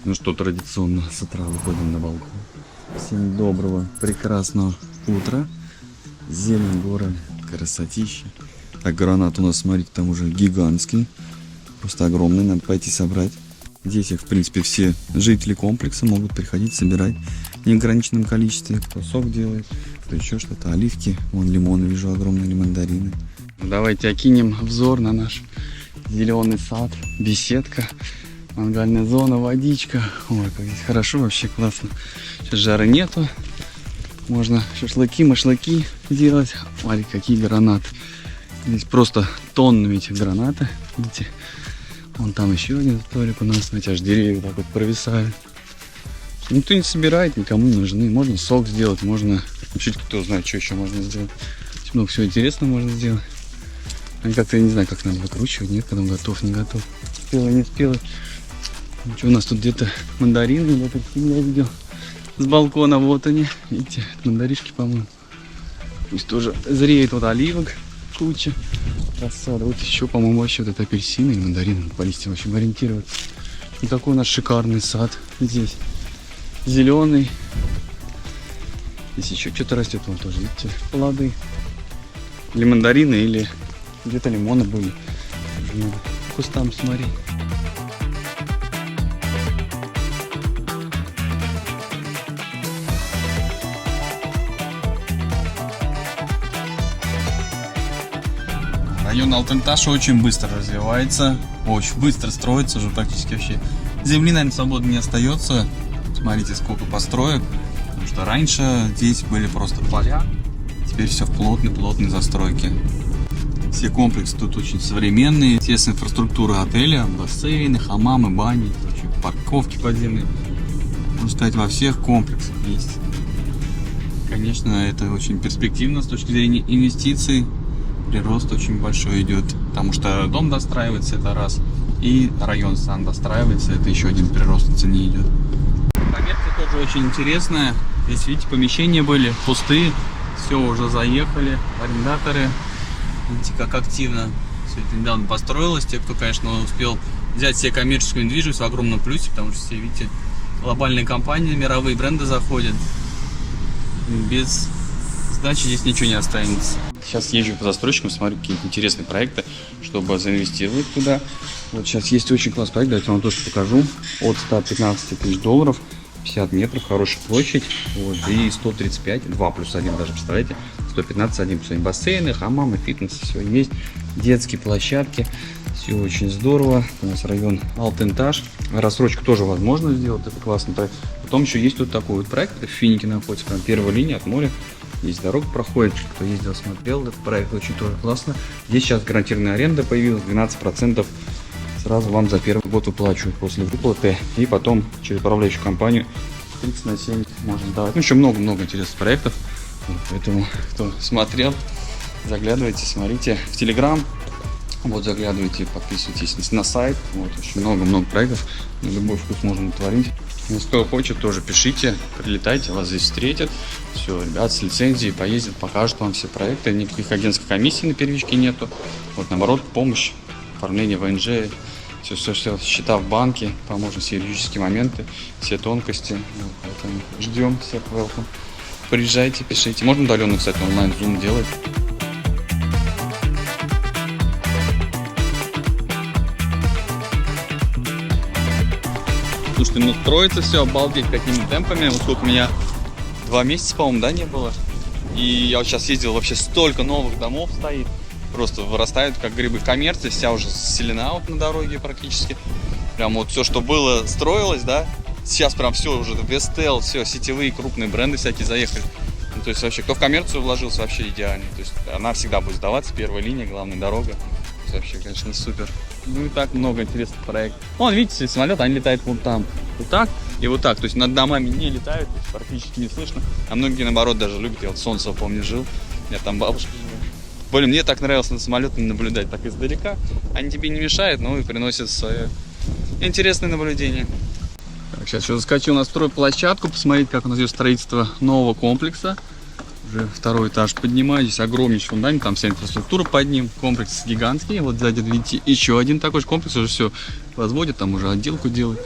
Ну что, традиционно с утра выходим на балкон. Всем доброго, прекрасного утра. Зелень, горы, красотища. Так, гранат у нас, смотрите, там уже гигантский. Просто огромный, надо пойти собрать. Здесь их, в принципе, все жители комплекса могут приходить, собирать в неограниченном количестве. Кто сок делает, кто еще что-то. Оливки, вон лимоны вижу огромные, или мандарины. Давайте окинем взор на наш зеленый сад, беседка. Мангальная зона, водичка. Ой, как здесь хорошо, вообще классно. Сейчас жара нету. Можно шашлыки, машлыки делать. Смотрите, какие гранаты. Здесь просто тонны этих гранаты. Видите? Вон там еще один столик у нас. Эти аж деревья так вот провисают. Никто не собирает, никому не нужны. Можно сок сделать, можно... Чуть кто знает, что еще можно сделать. Очень много всего интересного можно сделать. А как-то я не знаю, как надо выкручивать. Нет, когда он готов, не готов. Спелый, не спелый. Что у нас тут где-то мандарины, я видел с балкона, вот они, видите, мандаришки, по-моему. Здесь тоже зреет вот оливок куча, рассада. Вот еще, по-моему, вообще вот это апельсины и мандарины, по листьям вообще ориентироваться. И такой у нас шикарный сад здесь, зеленый. Здесь еще что-то растет, вон тоже, видите, плоды. Или мандарины, или где-то лимоны были. Надо к кустам смотреть. Район Алтын-Таш очень быстро развивается, очень быстро строится, уже практически вообще земли, наверное, свободно не остается. Смотрите, сколько построек, потому что раньше здесь были просто поля, теперь все в плотной застройке. Все комплексы тут очень современные, естественно, инфраструктура отеля, бассейны, хамамы, бани, парковки подземные. Можно сказать, во всех комплексах есть. Конечно, это очень перспективно с точки зрения инвестиций. Прирост очень большой идет, потому что дом достраивается, это раз, и район сам достраивается, это еще один прирост в цене идет. Коммерция тоже очень интересная. Здесь, видите, помещения были пустые, все уже заехали, арендаторы. Видите, как активно все это недавно построилось. Те, кто, конечно, успел взять себе коммерческую недвижимость, в огромном плюсе, потому что все, видите, глобальные компании, мировые бренды заходят. Без сдачи здесь ничего не останется. Сейчас езжу по застройщикам, смотрю какие-то интересные проекты, чтобы заинвестировать туда. Вот сейчас есть очень классный проект, давайте вам тоже покажу. От 115 тысяч долларов, 50 метров, хорошая площадь. Вот, и 135, 2+1 даже, представляете? 115, 1+1. Бассейны, хамамы, фитнес, все есть. Детские площадки, все очень здорово. У нас район Алтын-Таш. Рассрочку тоже возможно сделать, это классный проект. Потом еще есть тут такой вот проект, в Финике находится, прям первая линия от моря. Здесь дорога проходит, кто ездил, смотрел, этот проект очень тоже классно. Здесь сейчас гарантированная аренда появилась, 12% сразу вам за первый год выплачивают после выплаты. И потом через управляющую компанию 30 на 70 можно сдавать. Ну, еще много-много интересных проектов. Вот, поэтому, кто смотрел, заглядывайте, смотрите в Telegram. Вот, заглядывайте, подписывайтесь на сайт. Вот, очень много-много проектов. На любой вкус можно творить. Кто хочет, тоже пишите, прилетайте, вас здесь встретят. Все, ребят с лицензией поездят, покажут вам все проекты. Никаких агентских комиссий на первичке нету. Вот, наоборот, помощь, оформление ВНЖ, все, счета в банке, поможем все юридические моменты, все тонкости. Вот, поэтому ждем всех, welcome. Приезжайте, пишите. Можно удаленно, кстати, онлайн зум делать. Слушайте, ну строится все, обалдеть, какими темпами. Вот сколько у меня 2 месяца, по-моему, да, не было. И я вот сейчас ездил, вообще столько новых домов стоит. Просто вырастают, как грибы. Коммерция вся уже заселена вот на дороге практически. Прям вот все, что было, строилось, да. Сейчас прям все уже, Вестел, все, сетевые крупные бренды всякие заехали. Ну, то есть вообще, кто в коммерцию вложился, вообще идеально. То есть она всегда будет сдаваться, первая линия, главная дорога. Вообще, конечно, супер. Ну и так много интересных проектов. Вон, видите, самолет, они летают вот там. Вот так и вот так. То есть над домами не летают, практически не слышно. А многие, наоборот, даже любят. Я вот в Солнцево, помню, жил. У меня там бабушка жила. Блин, мне так нравилось над самолетами наблюдать так издалека. Они тебе не мешают, но и приносят свои интересные наблюдения. Так, сейчас еще заскочил на стройплощадку, посмотреть, как у нас идет строительство нового комплекса. Уже второй этаж поднимаю. Здесь огромнейший фундамент, там вся инфраструктура под ним. Комплекс гигантский. Вот сзади, видите, еще один такой же комплекс. Уже все возводят, там уже отделку делают.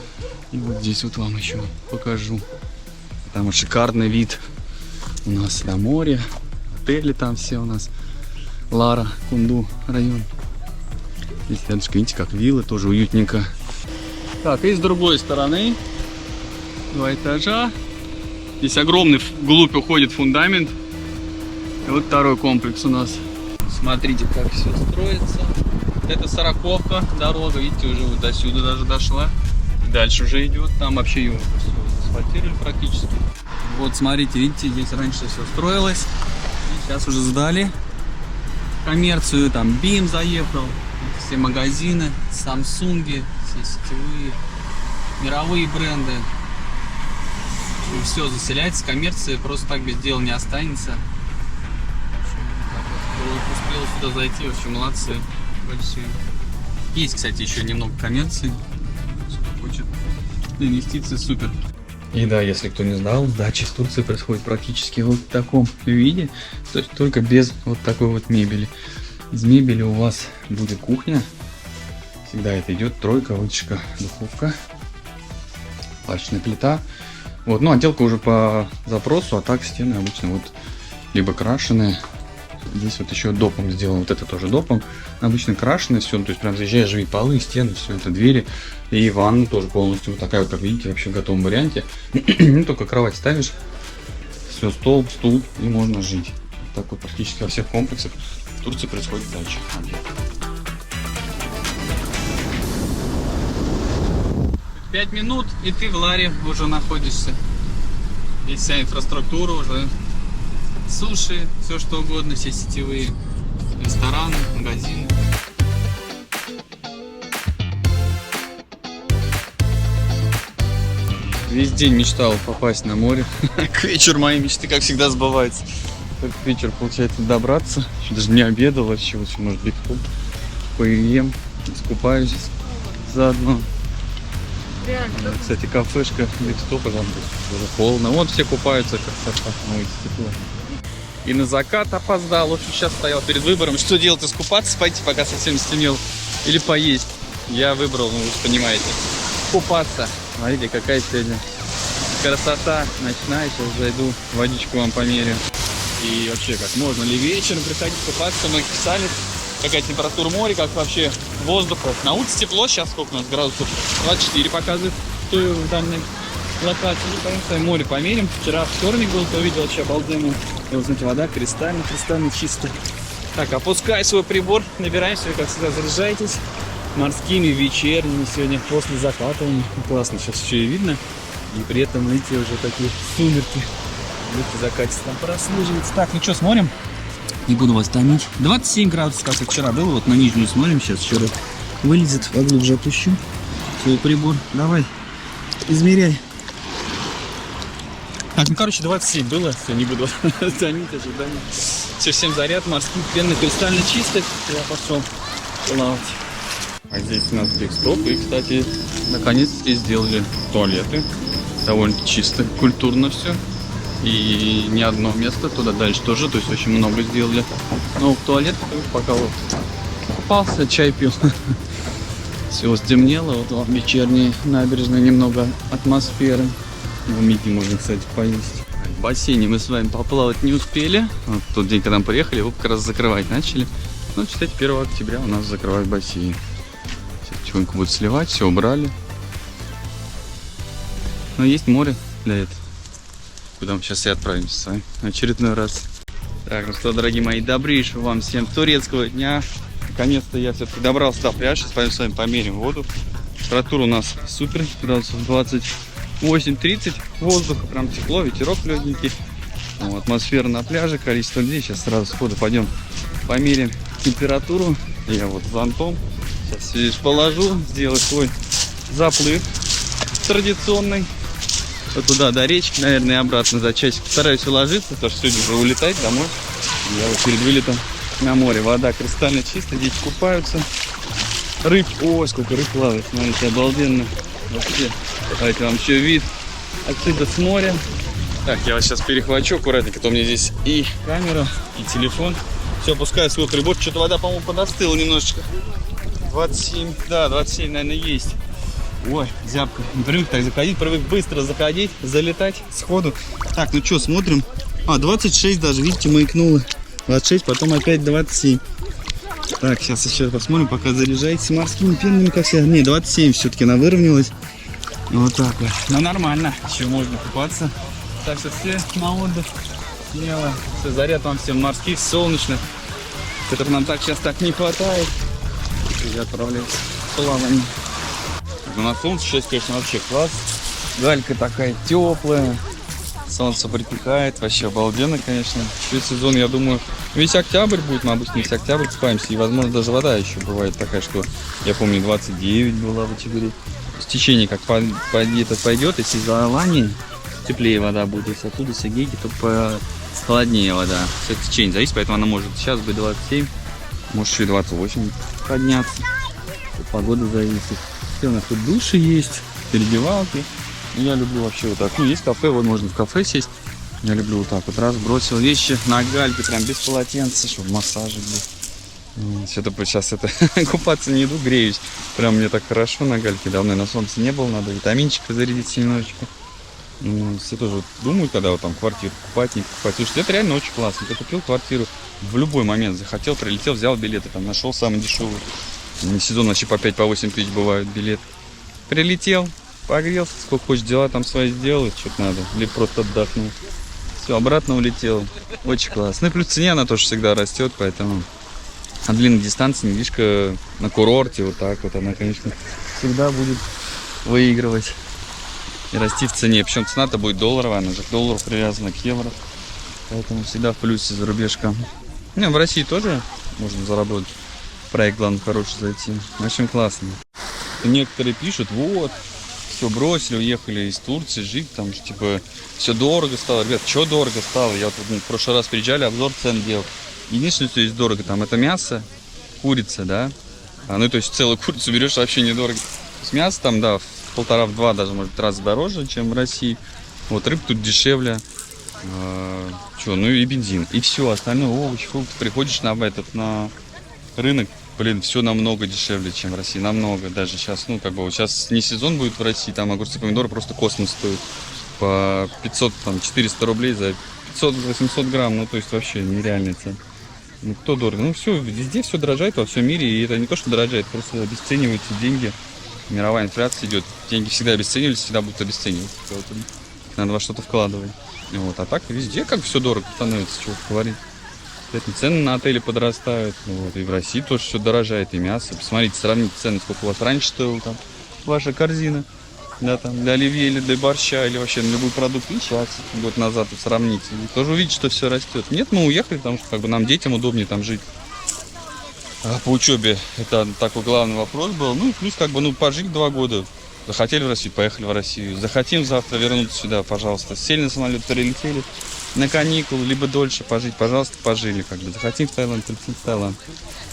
И вот здесь вот вам еще покажу. Там шикарный вид у нас на море. Отели там все у нас. Лара, Кунду район. Здесь рядышком, видите, как виллы, тоже уютненько. Так, и с другой стороны 2 этажа. Здесь огромный вглубь уходит фундамент. И вот второй комплекс у нас. Смотрите, как все строится. Это 40-ка дорога, видите, уже вот до сюда даже дошла. Дальше уже идет, там вообще его все асфальтировали практически. Вот смотрите, видите, здесь раньше все строилось. И сейчас уже сдали коммерцию, там BIM заехал, все магазины, Samsung, все сетевые, мировые бренды. Все заселяется, коммерция просто так без дела не останется. Успел сюда зайти, вообще молодцы, большие. Есть, кстати, еще немного коммерции. Хочет инвестиции, супер. И да, если кто не знал, сдача из Турции происходит практически вот в таком виде, то есть только без вот такой вот мебели. Из мебели у вас будет кухня, всегда это идет тройка, вытяжка, духовка, палочная плита. Вот, ну отделка уже по запросу, а так стены обычно вот либо крашеные. Здесь вот еще допом сделано, вот это тоже допом. Обычно крашеное все, то есть прям заезжаешь, живые полы, стены, все это, двери. И ванна тоже полностью вот такая вот, как видите, вообще в готовом варианте. Ну, только кровать ставишь, все, стол, стул, и можно жить. Так вот практически во всех комплексах в Турции происходит сдача. 5 минут, и ты в Ларе уже находишься. Здесь вся инфраструктура уже. Суши, все что угодно, все сетевые рестораны, магазины. Весь день мечтал попасть на море. К вечеру мои мечты, как всегда, сбываются. Только к вечеру получается добраться. Еще даже не обедал вообще, вот может бигстоп. Поем, искупаюсь заодно. Кстати, кафешка бигстопа, там уже холодно. Вот все купаются, красота, море, тепло. И на закат опоздал. В общем, сейчас стоял перед выбором, что делать: искупаться, пойти, пока совсем стемнел, или поесть. Я выбрал, ну вы же понимаете, купаться. Смотрите, какая сегодня красота ночная. Сейчас зайду, водичку вам померяю. И вообще, как можно ли вечером приходить купаться? Многие писали, какая температура моря, как вообще воздуха. На улице тепло, сейчас сколько у нас градусов? 24 показывает в данной локации. Поэтому море померим. Вчера вторник был, то видел, вообще обалденно. И вот, смотрите, вода кристально чистая. Так, опускай свой прибор, набираемся, как всегда, заряжайтесь. Морскими, вечерними, сегодня после заката. Классно, сейчас еще и видно. И при этом, видите, уже такие сумерки. Видите, закатится, там прослеживается. Так, ну что, смотрим? Не буду вас томить. 27 градусов, как и вчера было. Вот на нижнюю смотрим, сейчас еще раз вылезет. Поглубже опущу свой прибор. Давай, измеряй. Так, ну короче, 27 было. Все, не буду томить, ожидания. Все, всем заряд, морских, пенный, кристально чистый. Я пошел плавать. А здесь у нас бигстоп. И, кстати, наконец-то сделали туалеты. Довольно чисто, культурно все. И не одно место, туда дальше тоже, то есть очень много сделали. Но в туалет пока вот купался, чай пил. Все стемнело, вот вам вечерняя набережная, немного атмосферы. В Мити можно, кстати, поесть. В бассейне мы с вами поплавать не успели. Вот тот день, когда мы приехали, его как раз закрывать начали. Ну, кстати, 1 октября у нас закрывают бассейн. Все потихоньку будут сливать, все убрали. Но есть море для этого. Куда мы сейчас и отправимся с вами очередной раз. Так, ну что, дорогие мои, добрейшего вам всем турецкого дня. Наконец-то я все-таки добрался до пляжа. Сейчас пойдем с вами померим воду. Температура у нас супер, градусов 28-30. Воздуха прям тепло, ветерок легенький. Ну, атмосфера на пляже, количество людей. Сейчас сразу сходу пойдем померим температуру. Я вот с зонтом. Сейчас все здесь положу, сделаю свой заплыв традиционный. Вот туда до речки, наверное, и обратно за часик. Постараюсь уложиться, потому что сегодня уже улетать домой. Я вот перед вылетом на море. Вода кристально чистая, дети купаются. Рыб, ой, сколько рыб плавает, смотрите, обалденно. Вообще, давайте вам еще вид отсюда с моря. Так, я вас сейчас перехвачу аккуратненько, то у меня здесь и камера, и телефон. Все, опускаю свой прибор. Что-то вода, по-моему, подостыла немножечко. 27, да, 27, наверное, есть. Ой, зябко. Не привык так заходить, привык быстро заходить, залетать сходу. Так, ну что, смотрим. 26 даже, видите, маякнуло. 26, потом опять 27. Так, сейчас еще посмотрим, пока заряжается морскими пенными, как всегда. Не, 27 все-таки она выровнялась. Вот так вот. Ну нормально, еще можно купаться. Так что все на отдых. Смело. Все, заряд вам всем морских, солнечных, которых нам так сейчас так не хватает. Я отправляюсь в плавание. На солнце сейчас, конечно, вообще класс. Галька такая теплая. Солнце припекает, вообще обалденно, конечно. Весь сезон, я думаю, весь октябрь будет, мы обычно весь октябрь купаемся. И, возможно, даже вода еще бывает такая, что, я помню, 29 была в октябре. В течение как пойдет, если из Алании теплее вода будет, если оттуда с Агейки, то холоднее вода. Все течение зависит, поэтому она может сейчас быть 27, может еще и 28 подняться. От погоды зависит. Все, у нас тут души есть, переодевалки. Я люблю вообще вот так. Ну, есть кафе, вот можно в кафе сесть. Я люблю вот так вот. Раз бросил вещи на гальке, прям без полотенца, чтобы массажик был. Что-то сейчас купаться не иду, греюсь. Прям мне так хорошо на гальке. Давно я на солнце не был, надо витаминчика зарядиться немножечко. Все тоже думают, когда вот там квартиру покупать, не покупать. Слушайте, это реально очень классно. Ты купил квартиру в любой момент, захотел, прилетел, взял билеты, там нашел самый дешевый. Сезон вообще по 5-8 тысяч бывают билеты. Прилетел, погрелся, сколько хочешь, дела там свои сделал, что-то надо, либо просто отдохнул. Все, обратно улетел. Очень классно. Ну и плюс цене она тоже всегда растет, поэтому на длинной дистанции недвижка на курорте, вот так вот, она, конечно, всегда будет выигрывать и расти в цене. Причем цена-то будет долларовая, она же к доллару привязана, к евро. Поэтому всегда в плюсе зарубежка. Ну, в России тоже можно заработать. Проект, главное, хороший зайти. В общем, классно. Некоторые пишут, вот, все бросили, уехали из Турции жить, там же, типа, все дорого стало. Ребят, что дорого стало? Я вот в прошлый раз приезжали, обзор цен делал. Единственное, что есть дорого, там, это мясо, курица, да. Ну, то есть, целую курицу берешь, вообще недорого. То есть, мясо там, да, в 1,5-2 даже, может, раз дороже, чем в России. Вот, рыб тут дешевле. Ну и бензин. И все, остальное, овощи, фрукты. Приходишь на рынок, блин, все намного дешевле, чем в России, намного. Даже сейчас, ну, как бы, вот сейчас не сезон будет в России, там огурцы, помидоры просто космос стоят. По 500, там, 400 рублей за 500-800 грамм, ну, то есть вообще нереальная цена. Ну, кто дорого? Ну, все, везде все дорожает, во всем мире, и это не то, что дорожает, просто обесцениваются деньги. Мировая инфляция идет, деньги всегда обесценивались, всегда будут обесцениваться. Поэтому надо во что-то вкладывать. Вот, а так везде как все дорого становится, чего говорить. Цены на отели подрастают, вот, и в России тоже все дорожает, и мясо. Посмотрите, сравните цены, сколько у вас раньше стоила там ваша корзина, да, там, для оливье или для борща, или вообще на любой продукт, и сейчас, год назад сравните. И тоже увидите, что все растет. Нет, мы уехали, потому что как бы нам, детям, удобнее там жить. А по учебе это такой главный вопрос был. Ну и плюс как бы, ну, пожить 2 года. Захотели в Россию, поехали в Россию. Захотим завтра вернуться сюда, пожалуйста. Сели на самолет, прилетели на каникулы, либо дольше пожить, пожалуйста, пожили. Как бы захотим в Таиланд, прилетим в Таиланд.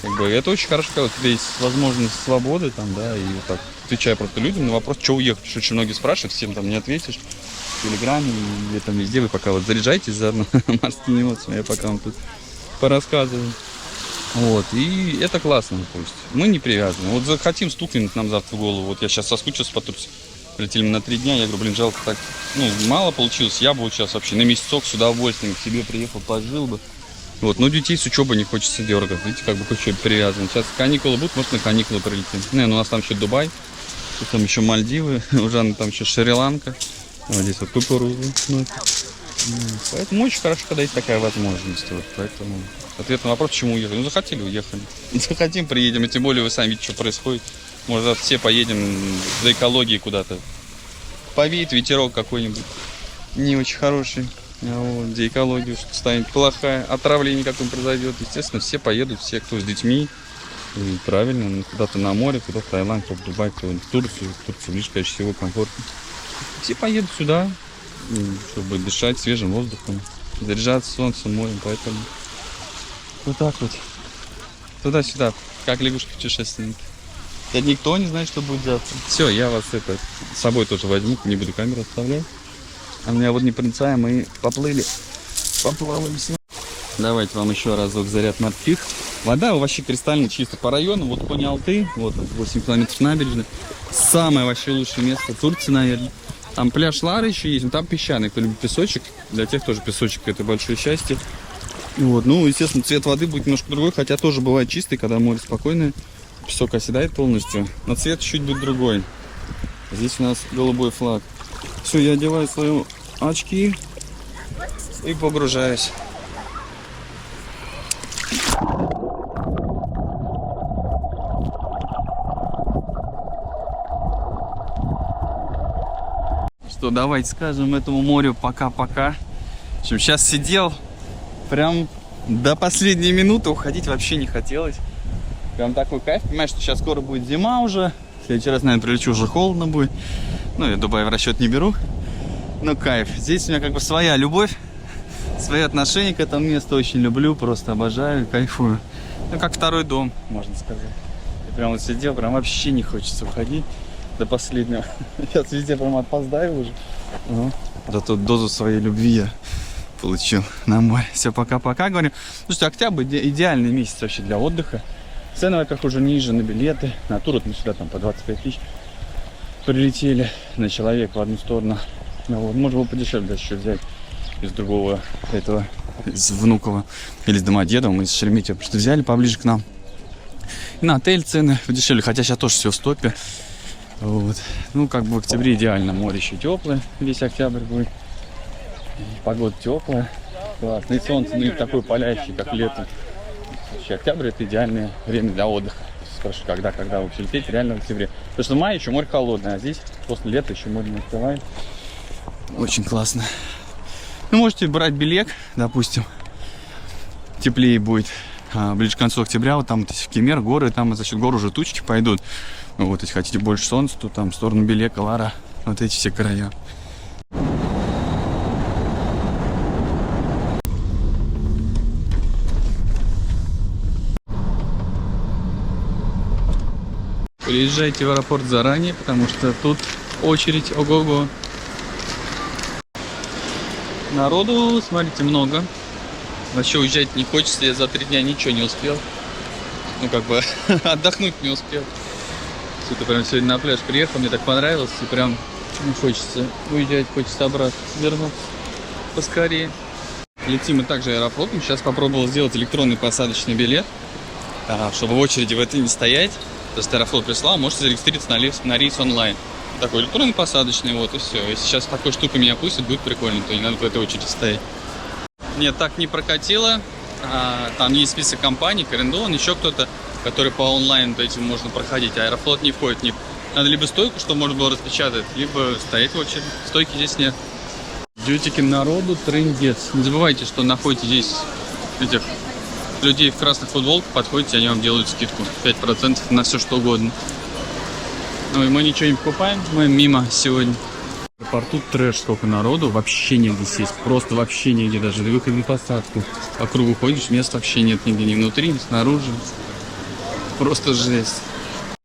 Как бы это очень хорошо, когда у тебя есть возможность свободы, там, да, и вот так отвечая просто людям на вопрос, что уехать. Что очень многие спрашивают, всем там не ответишь. В Телеграме, и там везде вы пока вот заряжаетесь заодно морскими эмоциями, я пока вам тут порассказываю. Вот, и это классно, то есть мы не привязаны. Вот захотим, стукнет нам завтра в голову. Вот я сейчас соскучился по Турции. Прилетели на 3 дня, я говорю, блин, жалко так, ну, мало получилось. Я бы вот сейчас вообще на месяцок с удовольствием к себе приехал, пожил бы. Вот, но детей с учебой не хочется дергать, видите, как бы к учебе привязан. Сейчас каникулы будут, может, на каникулы прилетим. Не, ну у нас там еще Дубай, там еще Мальдивы, у Жанны там еще Шри-Ланка. Вот здесь вот кукуруза. Ну, поэтому очень хорошо, когда есть такая возможность. Вот, поэтому ответ на вопрос, почему уехали. Ну, захотели, уехали. Захотим, приедем. И тем более вы сами видите, что происходит. Может, все поедем за экологией куда-то. Повеет ветерок какой-нибудь не очень хороший. Вот, где экология что станет плохая. Отравление какое произойдет. Естественно, все поедут, все, кто с детьми. И правильно, куда-то на море, куда-то в Таиланд, кто в Дубай, кто в Турцию. В Турцию ближе, конечно, всего комфортно. Все поедут сюда, чтобы дышать свежим воздухом, заряжаться солнцем, морем, поэтому вот так вот, туда-сюда, как лягушка-путешественник. Никто не знает, что будет завтра. Все, я вас с собой тоже возьму, не буду камеру оставлять. А у меня вот непроницаемые поплыли, поплаваемся. Давайте вам еще разок заряд морских. Вода вообще кристально чисто. По району, вот Кони-Алты, вот 8 километров набережной. Самое вообще лучшее место Турции, наверное. Там пляж Лары еще есть, но там песчаный. Кто любит песочек, для тех тоже песочек это большое счастье. Вот, ну, естественно, цвет воды будет немножко другой, хотя тоже бывает чистый, когда море спокойное. Песок оседает полностью, но цвет чуть будет другой. Здесь у нас голубой флаг. Все, я одеваю свои очки и погружаюсь. Что, давайте скажем этому морю пока-пока. В общем, сейчас сидел, прям до последней минуты уходить вообще не хотелось. Прям такой кайф, понимаешь, что сейчас скоро будет зима уже. В следующий раз, наверное, прилечу, уже холодно будет. Ну, я Дубай в расчет не беру. Но кайф. Здесь у меня как бы своя любовь, свои отношения к этому месту. Очень люблю, просто обожаю, кайфую. Ну, как второй дом, можно сказать. Я прям вот сидел, прям вообще не хочется уходить до последнего. Сейчас везде прям опоздаю уже. Зато дозу своей любви я получил на море. Все, пока-пока, говорю. Слушайте, октябрь идеальный месяц вообще для отдыха. Цены, во-первых, уже ниже на билеты. На тур вот мы сюда там по 25 тысяч прилетели на человека в одну сторону. Ну, вот, можно было подешевле даже еще взять из другого этого, из Внуково или из Домодедово. Мы из Шереметьево просто взяли поближе к нам. И на отель цены подешевле, хотя сейчас тоже все в стопе. Вот. Ну, как бы в октябре идеально. Море еще теплое, весь октябрь будет. Погода теплая. Классно. И солнце не такое палящее, как летом. Вообще, октябрь — это идеальное время для отдыха. Спрашиваю, когда вообще лететь, реально в октябре. Потому что в мае еще море холодное, а здесь после лета еще море не открывает. Очень классно. Ну, можете брать билет, допустим. Теплее будет ближе к концу октября. Вот там вот, в Кемер, горы, там за счет гор уже тучки пойдут. Ну, вот, если хотите больше солнца, то там в сторону Белека, Лара, вот эти все края. Приезжайте в аэропорт заранее, потому что тут очередь ого-го. Народу, смотрите, много. Вообще уезжать не хочется, я за 3 дня ничего не успел. Ну, как бы, отдохнуть не успел. Что-то прям сегодня на пляж приехал, мне так понравилось, и прям не хочется уезжать, хочется обратно вернуться поскорее. Летим мы также аэрофлотом. Сейчас попробовал сделать электронный посадочный билет, чтобы в очереди в этой не стоять. То есть Аэрофлот прислал, можете зарегистрироваться на рейс онлайн. Такой электронный посадочный, вот и все. Если сейчас такой штукой меня пустят, будет прикольно, то не надо в этой очереди стоять. Нет, так не прокатило. Там есть список компаний, Корендон, еще кто-то, который по онлайн этим можно проходить. А Аэрофлот не входит в них. Надо либо стойку, чтобы можно было распечатать, либо стоять в очереди. Стойки здесь нет. Дьютики народу, трындец. Не забывайте, что находите здесь этих людей в красных футболках, подходите, они вам делают скидку 5% на все что угодно. Ну и мы ничего не покупаем, мы мимо сегодня. В аэропорту трэш, сколько народу, вообще негде сесть, просто вообще нигде, даже выход на посадку. По кругу ходишь, места вообще нет нигде, ни внутри, ни снаружи. Просто жесть.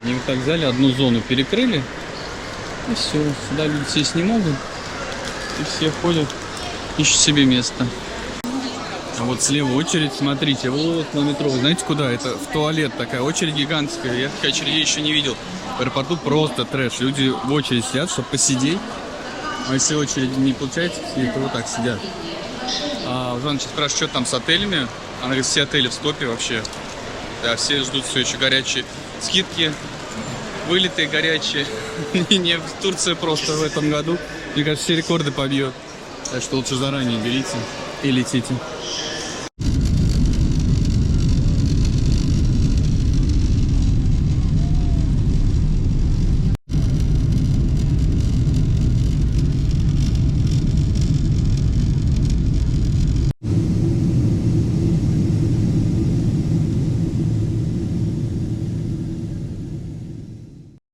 Они вот так взяли, одну зону перекрыли, и все, сюда люди сесть не могут, и все ходят, ищут себе место. А вот слева очередь, смотрите, вот на метро. Вы знаете куда? Это в туалет такая очередь гигантская. Я такой очереди еще не видел. В аэропорту просто трэш. Люди в очередь сидят, чтобы посидеть. А если очередь не получается, то вот так сидят. А Жанна сейчас спрашивает, что там с отелями. Она говорит, все отели в стопе вообще. Да, все ждут все еще горячие скидки. Вылетые горячие. Не в Турции просто в этом году. Мне кажется, все рекорды побьет. Так что лучше заранее берите и летите.